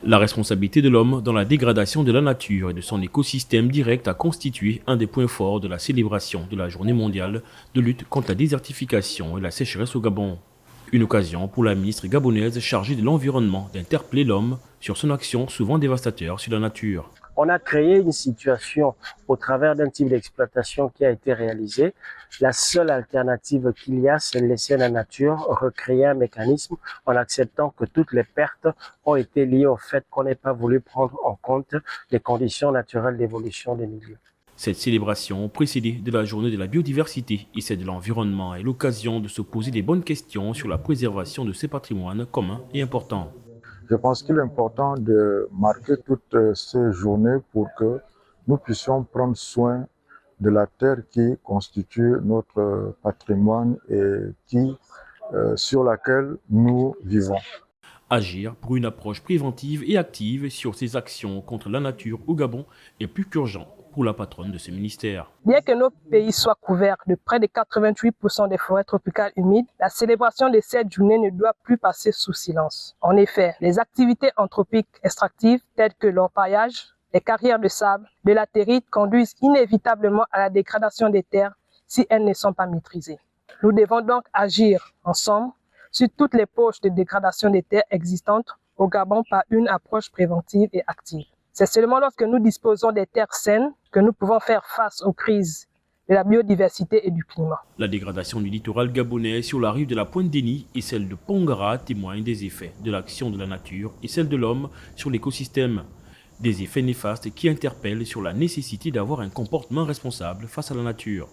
La responsabilité de l'homme dans la dégradation de la nature et de son écosystème direct a constitué un des points forts de la célébration de la Journée mondiale de lutte contre la désertification et la sécheresse au Gabon. Une occasion pour la ministre gabonaise chargée de l'environnement d'interpeller l'homme sur son action souvent dévastateur sur la nature. On a créé une situation au travers d'un type d'exploitation qui a été réalisé. La seule alternative qu'il y a, c'est de laisser la nature recréer un mécanisme en acceptant que toutes les pertes ont été liées au fait qu'on n'ait pas voulu prendre en compte les conditions naturelles d'évolution des milieux. Cette célébration, précédée de la journée de la biodiversité et celle de l'environnement, est l'occasion de se poser des bonnes questions sur la préservation de ces patrimoines communs et importants. Je pense qu'il est important de marquer toutes ces journées pour que nous puissions prendre soin de la terre qui constitue notre patrimoine et sur laquelle nous vivons. Agir pour une approche préventive et active sur ces actions contre la nature au Gabon est plus qu'urgent pour la patronne de ce ministère. Bien que nos pays soient couverts de près de 88% des forêts tropicales humides, la célébration de cette journée ne doit plus passer sous silence. En effet, les activités anthropiques extractives telles que l'orpaillage, les carrières de sable, de la terrine conduisent inévitablement à la dégradation des terres si elles ne sont pas maîtrisées. Nous devons donc agir ensemble sur toutes les poches de dégradation des terres existantes au Gabon par une approche préventive et active. C'est seulement lorsque nous disposons des terres saines que nous pouvons faire face aux crises de la biodiversité et du climat. La dégradation du littoral gabonais sur la rive de la Pointe Déni et celle de Pongara témoignent des effets de l'action de la nature et celle de l'homme sur l'écosystème. Des effets néfastes qui interpellent sur la nécessité d'avoir un comportement responsable face à la nature.